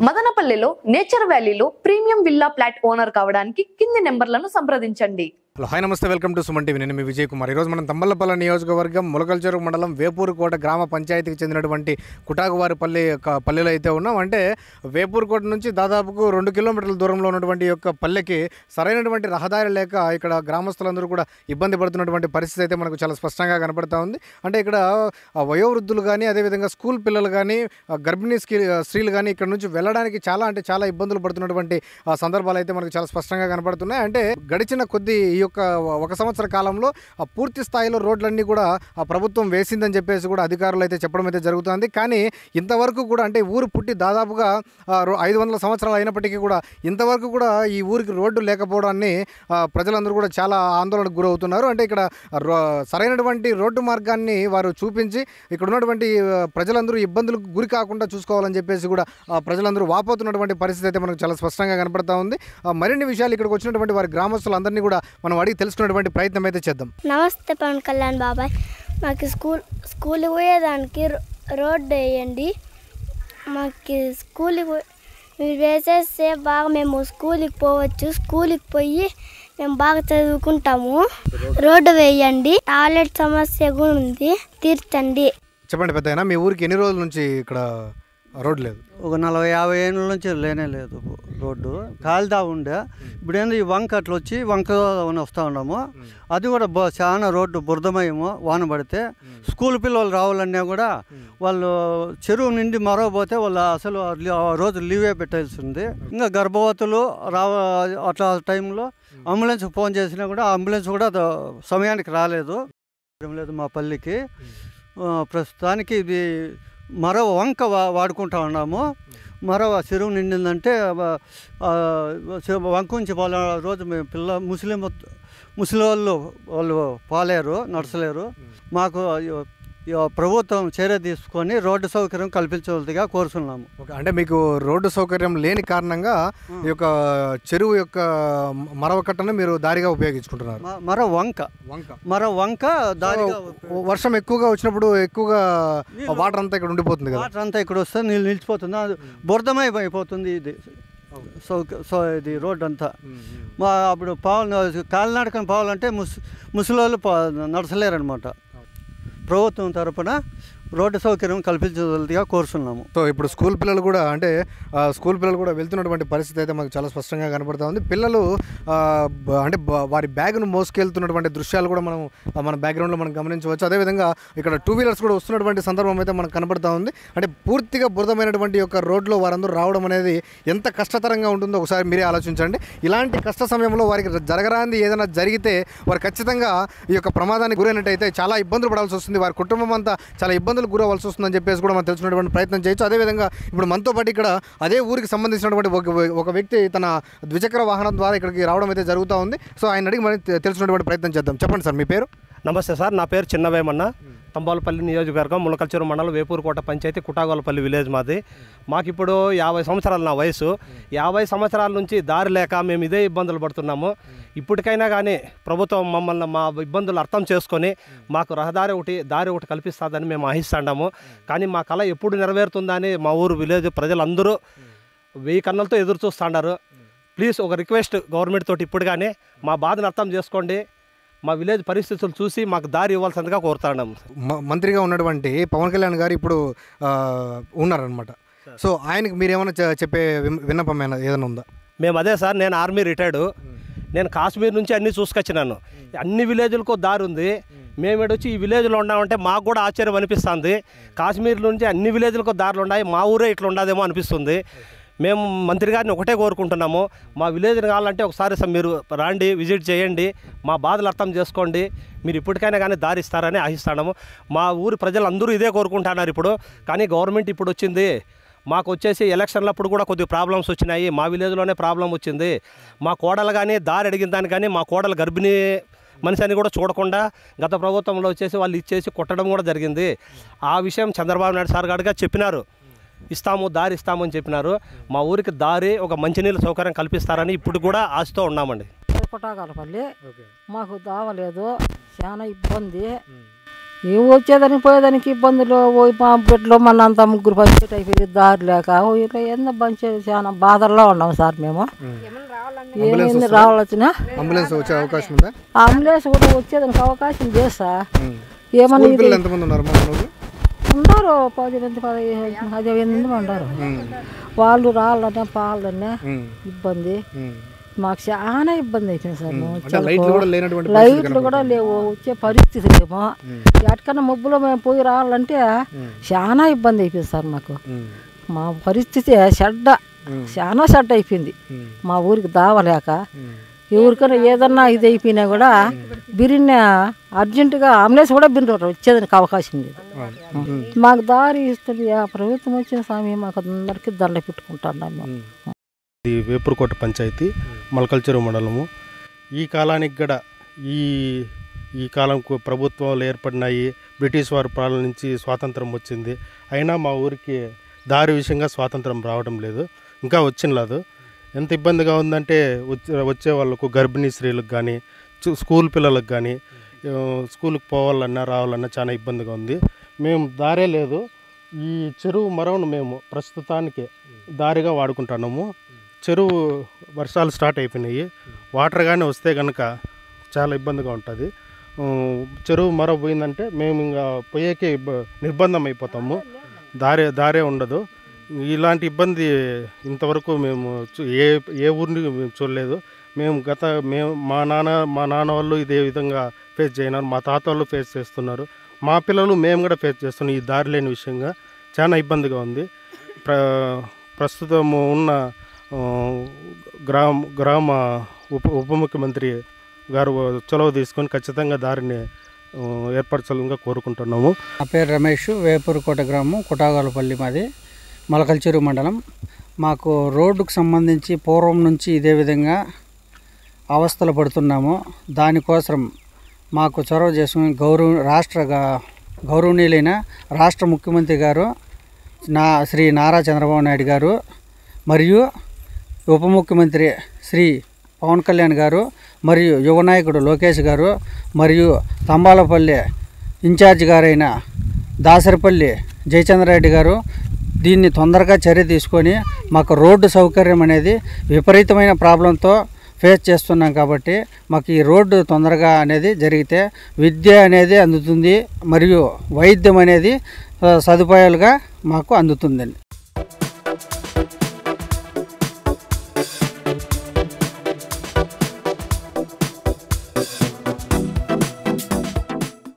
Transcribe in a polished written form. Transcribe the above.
మదనపల్లిలో నేచర్ వ్యాలీలో premium villa flat owner కావడానికి కింది నెంబర్లను సంప్రదించండి. హలో హాయ్ నమస్తే, వెల్కమ్ టు సుమన్ టీవీ. నేను మీ విజయ్ కుమార్. ఈరోజు మనం తంబలపల్లి నియోజకవర్గం ములకల్చెరు మండలం వేపూరుకోట గ్రామ పంచాయతీకి చెందినటువంటి కుటాకువారిపల్లి పల్లెలో అయితే ఉన్నాం. అంటే వేపూరుకోట నుంచి దాదాపుకు 2 కిలోమీటర్ల దూరంలో ఉన్నటువంటి యొక్క పల్లెకి సరైనటువంటి రహదారి లేక ఇక్కడ గ్రామస్తులందరూ కూడా ఇబ్బంది పడుతున్నటువంటి పరిస్థితి అయితే మనకు చాలా స్పష్టంగా కనపడతా ఉంది. అంటే ఇక్కడ వయోవృద్ధులు కానీ అదేవిధంగా స్కూల్ పిల్లలు కానీ గర్భిణీ స్త్రీలు కానీ ఇక్కడ నుంచి వెళ్ళడానికి చాలా ఇబ్బందులు పడుతున్నటువంటి సందర్భాలు అయితే మనకు చాలా స్పష్టంగా కనపడుతున్నాయి. అంటే గడిచిన కొద్ది ఈ యొక్క 1 సంవత్సర కాలంలో పూర్తి స్థాయిలో రోడ్లన్నీ కూడా ప్రభుత్వం వేసిందని చెప్పేసి కూడా అధికారులు అయితే చెప్పడం అయితే జరుగుతుంది. కానీ ఇంతవరకు కూడా అంటే ఊరు పుట్టి దాదాపుగా 500 సంవత్సరాలు అయినప్పటికీ కూడా ఇంతవరకు కూడా ఈ ఊరికి రోడ్డు లేకపోవడాన్ని ప్రజలందరూ కూడా చాలా ఆందోళనకు గురవుతున్నారు. అంటే ఇక్కడ సరైనటువంటి రోడ్డు మార్గాన్ని వారు చూపించి ఇక్కడ ఉన్నటువంటి ప్రజలందరూ ఇబ్బందులకు గురి కాకుండా చూసుకోవాలని చెప్పేసి కూడా ప్రజలందరూ వాపోతున్నటువంటి పరిస్థితి అయితే మనకు చాలా స్పష్టంగా కనపడతా ఉంది. మరిన్ని విషయాలు ఇక్కడికి వచ్చినటువంటి వారి గ్రామస్తులందరినీ కూడా మనం అడిగి తెలుసుకునేటువంటి ప్రయత్నం అయితే చేద్దాం. నమస్తే పవన్ కళ్యాణ్ బాబాయ్, మాకు స్కూల్కి పోయేదానికి రోడ్డు వేయండి. మాకు స్కూల్కి మీరు వేసేస్తే బాగా మేము స్కూల్కి పోవచ్చు. స్కూల్కి పోయి మేము బాగా చదువుకుంటాము. రోడ్డు వేయండి. టాయిలెట్ సమస్య కూడా ఉంది, తీర్చండి. చెప్పండి పెద్దయినా, మీ ఊరికి ఎన్ని రోజుల నుంచి ఇక్కడ రోడ్డు లేదు? ఒక 40-50 ఏళ్ళ నుంచి లేనే లేదు రోడ్డు, కాలిదా ఉండే. ఇప్పుడు ఏంది ఈ వంక అట్లా వచ్చి వంక వస్తూ ఉన్నాము. అది కూడా చాలా రోడ్డు బురదమయము. వాన పడితే స్కూల్ పిల్లలు రావాలన్నా కూడా వాళ్ళు చెరువు నిండి మరవపోతే వాళ్ళు అసలు రోజు లీవే పెట్టాల్సింది. ఇంకా గర్భవతులు అట్లా టైంలో అంబులెన్స్ ఫోన్ చేసినా కూడా అంబులెన్స్ కూడా సమయానికి రాలేదు. మా పల్లికి ప్రస్తుతానికి ఇది మరో వంక వాడుకుంటా ఉన్నాము. మరో చెరువు నిండిందంటే వంక నుంచి రోజు మేము ముసలి వాళ్ళు పాలేరు, నడచలేరు. మాకు ప్రభుత్వం చర్య తీసుకొని రోడ్డు సౌకర్యం కల్పించవలసిగా కోరుతున్నాము. అంటే మీకు రోడ్డు సౌకర్యం లేని కారణంగా ఈ యొక్క చెరువు యొక్క మరవ కట్టను మీరు దారిగా ఉపయోగించుకుంటున్నారు. మరో వంక దారిగా. వర్షం ఎక్కువగా వచ్చినప్పుడు ఎక్కువగా వాటర్ అంతా ఇక్కడ ఉండిపోతుంది కదా. వాటర్ అంతా ఇక్కడ వస్తే నీళ్ళు నిలిచిపోతుంది, అది బురదమై అయిపోతుంది. ఇది రోడ్డు అంతా అప్పుడు కాలినడకని పోవాలంటే ముసలోళ్ళు నడచలేరనమాట. ప్రభుత్వం తరపున రోడ్డు సౌకర్యం కల్పించవలసిగా కోరుతున్నాము. సో ఇప్పుడు స్కూల్ పిల్లలు కూడా వెళ్తున్నటువంటి పరిస్థితి అయితే మనకు చాలా స్పష్టంగా కనపడుతూ ఉంది. పిల్లలు అంటే వారి బ్యాగ్ను మోసుకెళ్తున్నటువంటి దృశ్యాలు కూడా మన బ్యాక్గ్రౌండ్లో మనం గమనించవచ్చు. అదేవిధంగా ఇక్కడ 2 వీలర్స్ కూడా వస్తున్నటువంటి సందర్భం అయితే మనకు కనపడుతూ ఉంది. అంటే పూర్తిగా బురదమైనటువంటి యొక్క రోడ్లో వారందరూ రావడం అనేది ఎంత కష్టతరంగా ఉంటుందో ఒకసారి మీరే ఆలోచించండి. ఇలాంటి కష్ట సమయంలో వారికి జరగరాంది ఏదైనా జరిగితే వారు ఖచ్చితంగా ఈ యొక్క ప్రమాదానికి గురైనట్టయితే చాలా ఇబ్బందులు పడాల్సి వస్తుంది. వారి కుటుంబం అంతా చాలా ఇబ్బందులు గురవలసి వస్తుందని చెప్పేసి కూడా మనం తెలుసుకునేటువంటి ప్రయత్నం చేయొచ్చు. అదేవిధంగా ఇప్పుడు మనతో పాటు ఇక్కడ అదే ఊరికి సంబంధించినటువంటి ఒక వ్యక్తి తన ద్విచక్ర వాహనం ద్వారా ఇక్కడికి రావడం అయితే జరుగుతూ ఉంది. సో ఆయన అడిగి మనం తెలుసుకునేటువంటి ప్రయత్నం చేద్దాం. చెప్పండి సార్, మీ పేరు? నమస్తే సార్, నా పేరు చిన్నవేమన్న. తంబాలపల్లి నియోజకవర్గం ములకల్చెరు మండలం వేపూరుకోట పంచాయతీ కుటాగోలపల్లి విలేజ్ మాది. మాకిప్పుడు 50 సంవత్సరాలు నా వయసు. 50 సంవత్సరాల నుంచి దారి లేక మేము ఇదే ఇబ్బందులు పడుతున్నాము. ఇప్పటికైనా కానీ ప్రభుత్వం మమ్మల్ని మా ఇబ్బందులు అర్థం చేసుకొని మాకు దారి ఒకటి కల్పిస్తుందని మేము ఆశిస్తున్నాము. కానీ మా కళ ఎప్పుడు నెరవేరుతుందని మా ఊరు విలేజ్ ప్రజలందరూ 1000 కన్నులతో ఎదురు చూస్తున్నారు. ప్లీజ్ ఒక రిక్వెస్ట్ గవర్నమెంట్ తోటి, ఇప్పుడు కానీ మా బాధను అర్థం చేసుకోండి. మా విలేజ్ పరిస్థితులు చూసి మాకు దారి ఇవ్వాల్సిందిగా కోరుతున్నాం. మంత్రిగా ఉన్నటువంటి పవన్ కళ్యాణ్ గారు ఇప్పుడు ఉన్నారనమాట. సో ఆయనకు మీరేమైనా చెప్పే విన్నపం ఏదైనా ఉందా? మేము అదే సార్, నేను ఆర్మీ రిటైర్డు. నేను కాశ్మీర్ నుంచి అన్నీ చూసుకొచ్చినాను. అన్ని విలేజ్లకు దారి ఉంది. మేము వచ్చి ఈ విలేజ్లో ఉన్నామంటే మాకు కూడా ఆశ్చర్యం అనిపిస్తుంది. కాశ్మీర్ నుంచి అన్ని విలేజ్లకు దారులు ఉన్నాయి, మా ఊరే ఇట్లా ఉండదేమో అనిపిస్తుంది. మేము మంత్రి గారిని ఒకటే కోరుకుంటున్నాము, మా విలేజ్ని కావాలంటే ఒకసారి మీరు రాండి, విజిట్ చేయండి, మా బాధలు అర్థం చేసుకోండి. మీరు ఇప్పటికైనా కానీ దారి ఇస్తారని ఆశిస్తున్నాము. మా ఊరి ప్రజలందరూ ఇదే కోరుకుంటున్నారు ఇప్పుడు. కానీ గవర్నమెంట్ ఇప్పుడు వచ్చింది, మాకు వచ్చేసి ఎలక్షన్లప్పుడు కూడా కొద్దిగా ప్రాబ్లమ్స్ వచ్చినాయి. మా విలేజ్లోనే ప్రాబ్లం వచ్చింది. మా కోడలు కానీ దారి అడిగిన దానికి కానీ మా కోడలు గర్భిణీ మనిషి అని కూడా చూడకుండా గత ప్రభుత్వంలో వచ్చేసి వాళ్ళు ఇచ్చేసి కొట్టడం కూడా జరిగింది. ఆ విషయం చంద్రబాబు నాయుడు సార్ గారుగా చెప్పినారు, దారి ఇస్తామని చెప్పినారు. మా ఊరికి దారి ఒక మంచినీళ్ళ సౌకర్యం కల్పిస్తారని ఇప్పుడు కూడా ఆశతో ఉన్నామండి. కుటాగోలపల్లి మాకు దావలేదు, చాలా ఇబ్బంది. ఏం వచ్చేదానికి పోయేదానికి ఇబ్బందులు మా బిడ్డలో మన అంతా ముగ్గురు పంచేట్ అయిపోయి దారి లేక ఇలా ఎంత పంచేది చాలా బాధల్లో ఉన్నాం సార్ మేము. ఏమైంది రావాల్సిన అంబులెన్స్ వచ్చే అవకాశం ఉందా? అంబులెన్స్ కూడా వచ్చేదానికి అవకాశం లేదు సార్. ఏమన్నా ఎంతమంది ఉన్నారు? ఉన్నారు 10 మంది 15 మంది ఉన్నారు. వాళ్ళు రావాలన్నా పాలన్నా ఇబ్బంది, మాకు చాలా ఇబ్బంది అయిపోయింది సార్. లైట్లు కూడా లేవు, వచ్చే పరిస్థితి లేమో. ఎక్కడికన్నా మబ్బులో మేము పోయి రావాలంటే చాలా ఇబ్బంది అయిపోయింది సార్ మాకు. మా పరిస్థితి చాలా చెడ్డ అయిపోయింది. మా ఊరికి దావలేక ఎవరికైనా ఏదన్నా ఇది అయిపోయినా కూడా బిరిన అర్జెంటుగా అంబులెన్స్ కూడా బిర్రు వచ్చేదానికి అవకాశం లేదు. మాకు దారి ఇస్తుంది ప్రభుత్వం వచ్చిన స్వామి, మాకు అందరికీ దండ పెట్టుకుంటున్నాము. ఇది వేపూరుకోట పంచాయతీ, మొలకల్చెరువు మండలము. ఈ కాలానికి కూడా ఈ కాలంకు ప్రభుత్వాలు ఏర్పడినాయి. బ్రిటిష్ వారి పాలన నుంచి స్వాతంత్రం వచ్చింది. అయినా మా ఊరికి దారి విషయంగా స్వాతంత్రం రావడం లేదు, ఇంకా వచ్చినలేదు. ఎంత ఇబ్బందిగా ఉందంటే వచ్చే వాళ్ళకు, గర్భిణీ స్త్రీలకు కానీ, స్కూల్ పిల్లలకు కానీ స్కూల్కి పోవాలన్నా రావాలన్నా చాలా ఇబ్బందిగా ఉంది. మేము దారే లేదు. ఈ చెరువు మరవను మేము ప్రస్తుతానికి దారిగా వాడుకుంటున్నాము. చెరువు వర్షాలు స్టార్ట్ అయిపోయినాయి, వాటర్ కానీ వస్తే కనుక చాలా ఇబ్బందిగా ఉంటుంది. చెరువు మరవ పోయిందంటే మేము ఇంకా పోయేకే నిర్బంధం అయిపోతాము. దారే ఉండదు. ఇలాంటి ఇబ్బంది ఇంతవరకు మేము ఏ ఊరిని చూడలేదు. మా నాన్న వాళ్ళు ఇదే విధంగా ఫేస్ చేయన్నారు, మా తాత వాళ్ళు ఫేస్ చేస్తున్నారు, మా పిల్లలు మేము కూడా ఫేస్ చేస్తున్నాం. ఈ దారి లేని విషయంగా చాలా ఇబ్బందిగా ఉంది. ప్రస్తుతం ఉన్న గ్రామ ఉప ముఖ్యమంత్రి గారు చొరవ తీసుకొని ఖచ్చితంగా దారిని ఏర్పరచాలని కోరుకుంటున్నాము. నా పేరు రమేష్, వేపూరుకోట గ్రామం, కుటాగాలపల్లి మాది, మొలకల్చెరువు మండలం. మాకు రోడ్డుకు సంబంధించి పూర్వం నుంచి ఇదే విధంగా అవస్థలు పడుతున్నాము. దానికోసం మాకు చొరవ చేసుకుని గౌరవనీయులైన రాష్ట్ర ముఖ్యమంత్రి గారు శ్రీ నారా చంద్రబాబు నాయుడు గారు మరియు ఉప ముఖ్యమంత్రి శ్రీ పవన్ కళ్యాణ్ గారు మరియు యువ నాయకుడు లోకేష్ గారు మరియు తంబాలపల్లి ఇన్ఛార్జ్ గారైన దాసరిపల్లి జయచంద్రారెడ్డి గారు దీన్ని తొందరగా చర్య తీసుకొని మాకు రోడ్డు సౌకర్యం అనేది విపరీతమైన ప్రాబ్లంతో ఫేస్ చేస్తున్నాం. కాబట్టి మాకు ఈ రోడ్డు తొందరగా అనేది జరిగితే విద్య అనేది అందుతుంది మరియు వైద్యం అనేది సదుపాయాలుగా మాకు అందుతుందండి.